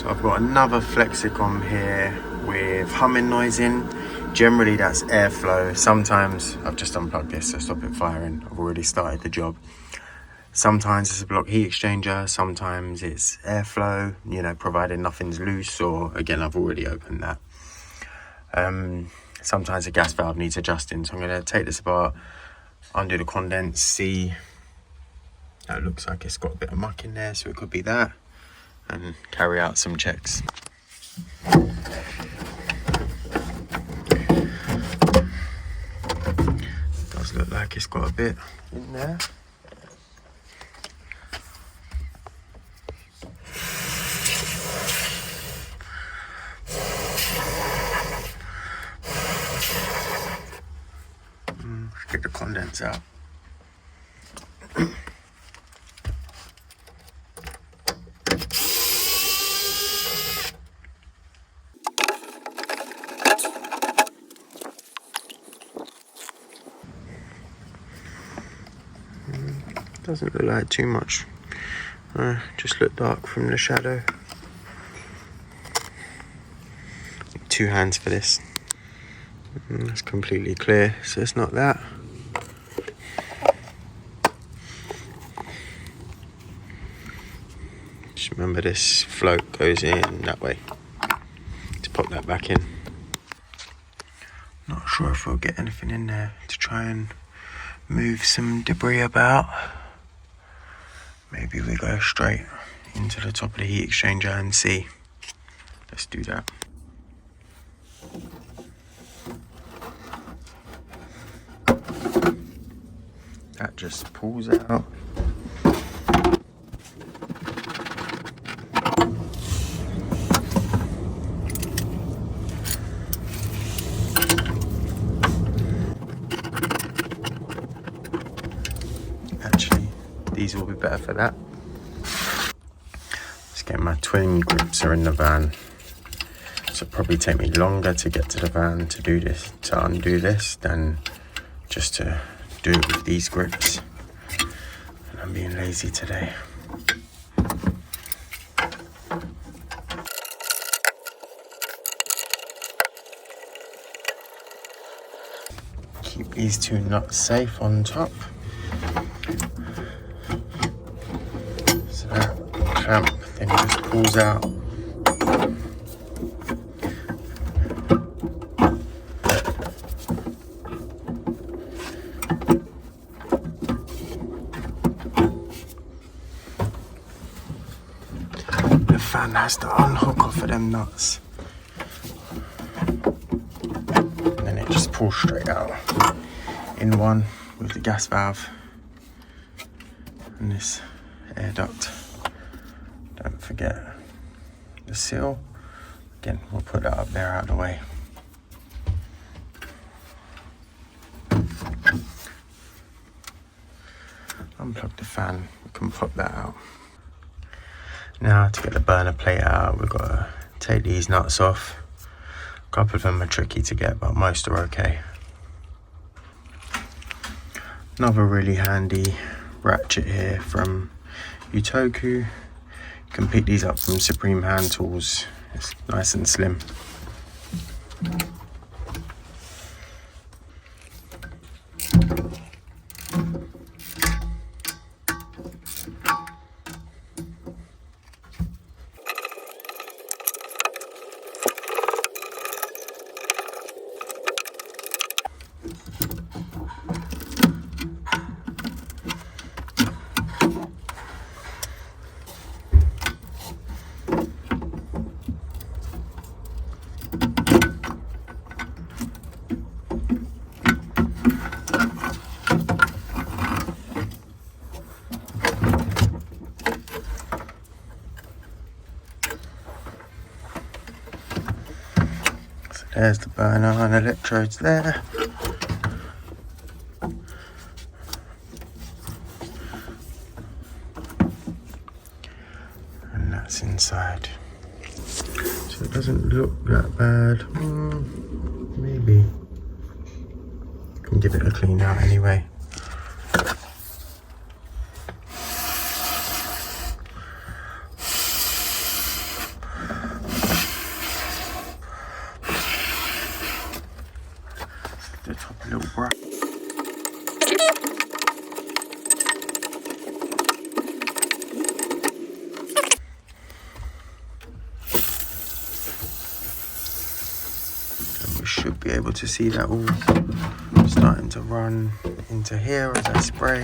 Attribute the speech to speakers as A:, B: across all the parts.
A: I've got another Flexicom here with humming noise in. Generally that's airflow. Sometimes I've just unplugged this to stop it firing. I've already started the job. Sometimes it's a block heat exchanger, sometimes it's airflow, you know, providing nothing's loose, or again, I've already opened that. Sometimes the gas valve needs adjusting, so I'm going to take this apart, undo the condense, see. That looks like it's got a bit of muck in there, so it could be that, and carry out some checks. Does look like it's got a bit in there. Get the condense out. Doesn't look like too much. Just look dark from the shadow. Two hands for this. It's completely clear, so it's not that. Just remember this float goes in that way. Let's pop that back in. Not sure if we'll get anything in there to try and move some debris about. Maybe we go straight into the top of the heat exchanger and see. Let's do that. That just pulls out. Actually, these will be better for that. Just getting my twin grips are in the van. So it'll probably take me longer to get to the van to do this, to undo this, than just to do it with these grips. And I'm being lazy today. Keep these two nuts safe on top. So that clamp then just pulls out. The fan has to unhook off of them nuts. And then it just pulls straight out in one with the gas valve and this air duct. Don't forget the seal. Again, we'll put that up there out of the way. Unplug the fan, we can pop that out. Now to get the burner plate out, we've got to take these nuts off. A couple of them are tricky to get, but most are okay. Another really handy ratchet here from Utoku. You can pick these up from Supreme Hand Tools. It's nice and slim. There's the burner and electrodes there. And that's inside. So it doesn't look that bad. Maybe. Can give it a clean out anyway. should be able to see that all starting to run into here as I spray.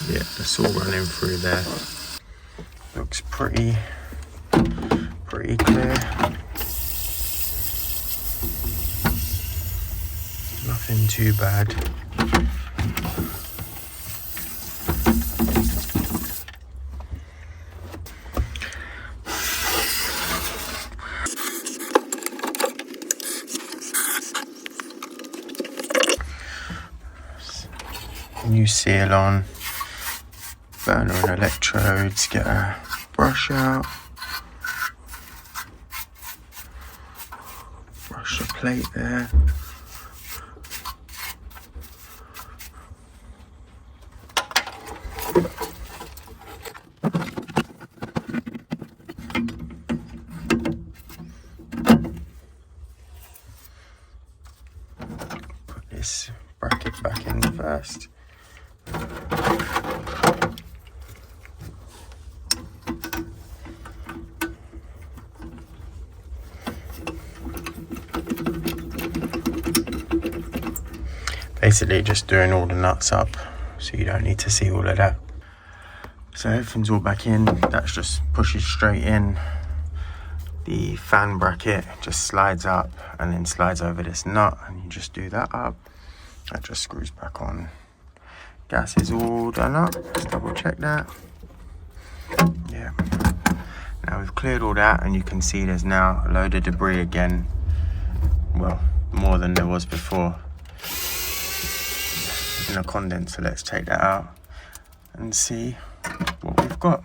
A: Yeah, it's all running through there. Looks pretty clear. Nothing too bad. New seal on. Burner and electrodes, get a brush out, brush the plate there. Put this bracket back in first. Basically just doing all the nuts up, so you don't need to see all of that. So everything's all back in, that's just pushes straight in. The fan bracket just slides up and then slides over this nut, and you just do that up. That just screws back on. Gas is all done up, just double check that. Yeah. Now we've cleared all that, and you can see there's now a load of debris again. Well, more than there was before. In a condenser, let's take that out and see what we've got.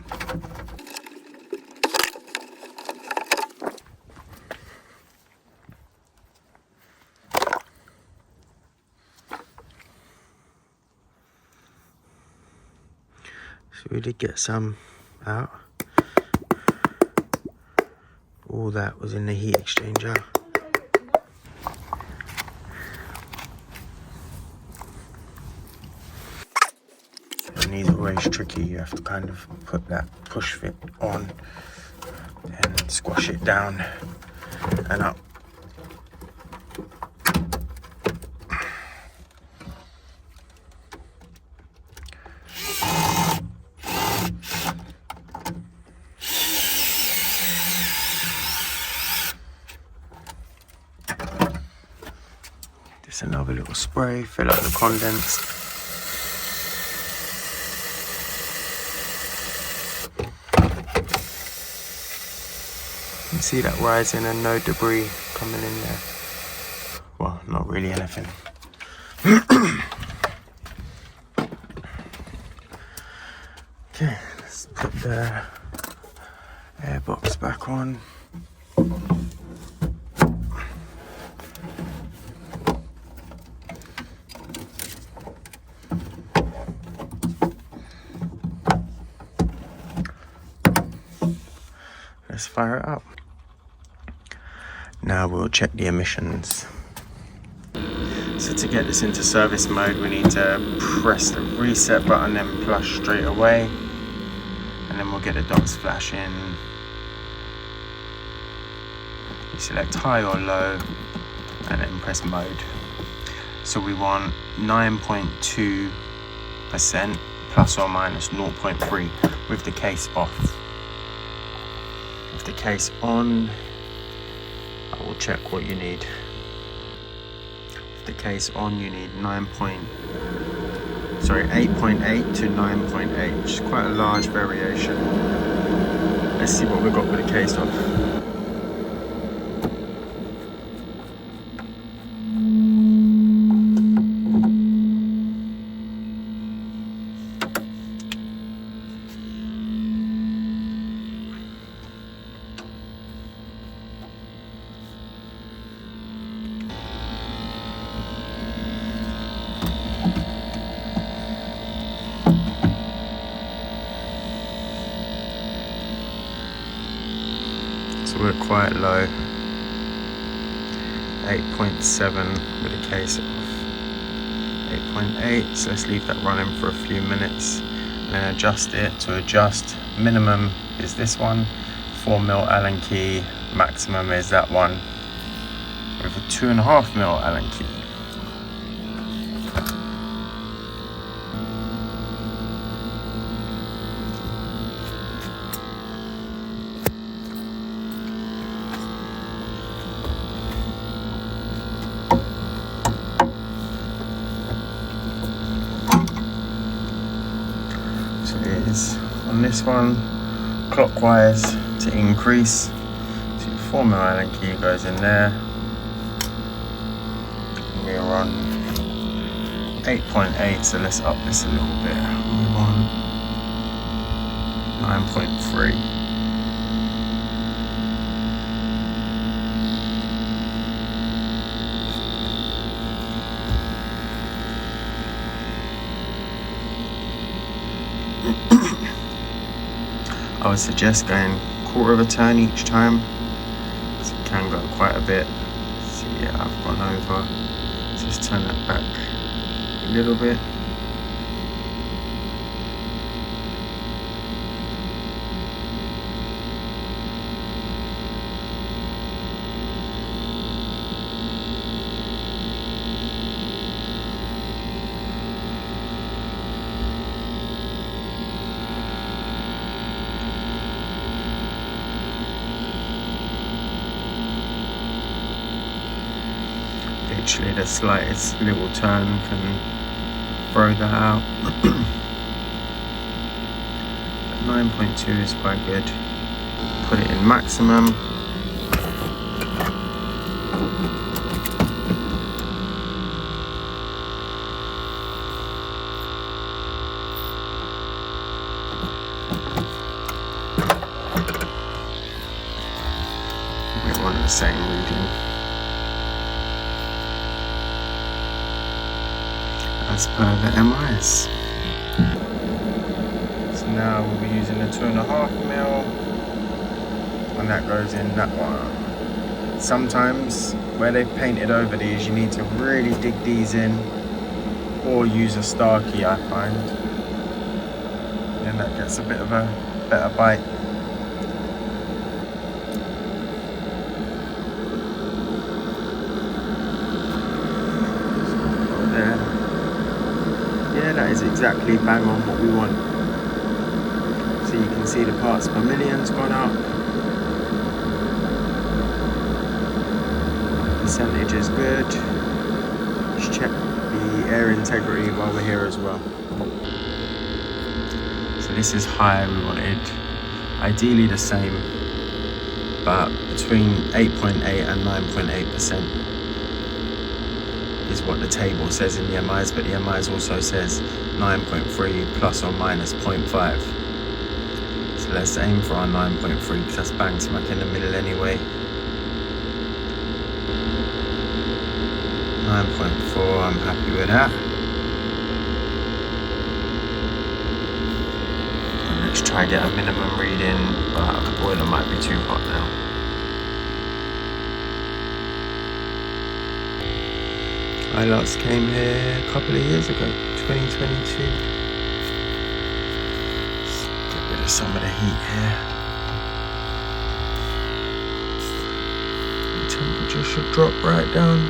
A: So we did get some out. All that was in the heat exchanger. And these are always tricky, you have to kind of put that push fit on and squash it down and up. Just another little spray, fill up the condensed. You can see that rising and no debris coming in there. Well, not really anything. Okay, let's put the air box back on. Let's fire it up. Now we'll check the emissions. So to get this into service mode, we need to press the reset button and flush straight away. And then we'll get the dots flashing. You select high or low and then press mode. So we want 9.2% plus or minus 0.3 with the case off. With the case on, I will check what you need. With the case on, you need 8.8 to 9.8, which is quite a large variation. Let's see what we've got with the case off. So we're quite low. 8.7 with a case of 8.8. So let's leave that running for a few minutes and then adjust it. To adjust, minimum is this one, 4mm Allen key, maximum is that one with a 2.5mm Allen key. So it is on this one, clockwise to increase. So your 4mm Allen key goes in there. And we're on 8.8, so let's up this a little bit. We're on 9.3. I would suggest going quarter of a turn each time, because it can go quite a bit. So yeah, I've gone over. Just turn that back a little bit. Literally the slightest little turn can throw that out. But 9.2 is quite good. Put it in maximum. We want the same reading as per the MIs. So now we'll be using the 2.5mm, and that goes in that one. Sometimes where they've painted over these, you need to really dig these in, or use a star key, I find. Then that gets a bit of a better bite. Yeah, that is exactly bang on what we want. So you can see the parts per million's gone up. Percentage is good. Just check the air integrity while we're here as well. So this is high. We wanted ideally the same, but between 8.8 and 9.8%. is what the table says in the MIs, but the MIs also says 9.3 plus or minus 0.5. So let's aim for our 9.3 because that's bang smack in the middle anyway. 9.4, I'm happy with that. And let's try to get a minimum reading, but the boiler might be too hot now. I last came here a couple of years ago, 2022. Let's get rid of some of the heat here. The temperature should drop right down.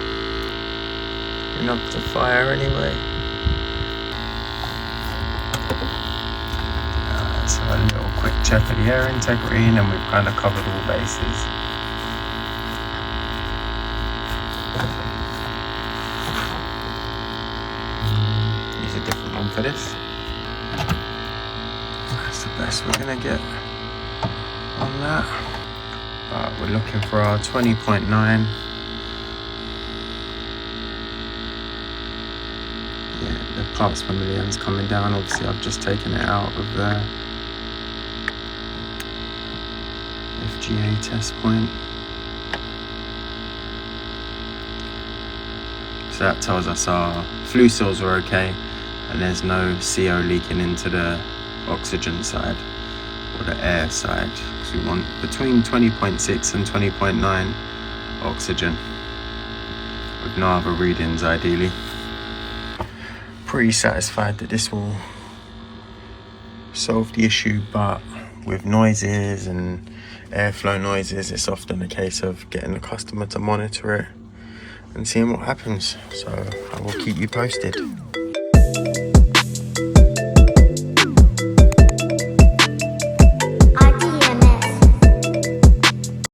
A: Enough to fire anyway. So a little quick check of the air integrity, and then we've kind of covered all bases. For this, that's the best we're gonna get on that, but we're looking for our 20.9. Yeah, the parts per million's coming down. Obviously I've just taken it out of the FGA test point, so that tells us our flue seals are okay and there's no CO leaking into the oxygen side or the air side, because we want between 20.6 and 20.9 oxygen. with no other readings ideally. Pretty satisfied that this will solve the issue, but with noises and airflow noises, it's often a case of getting the customer to monitor it and seeing what happens. So I will keep you posted.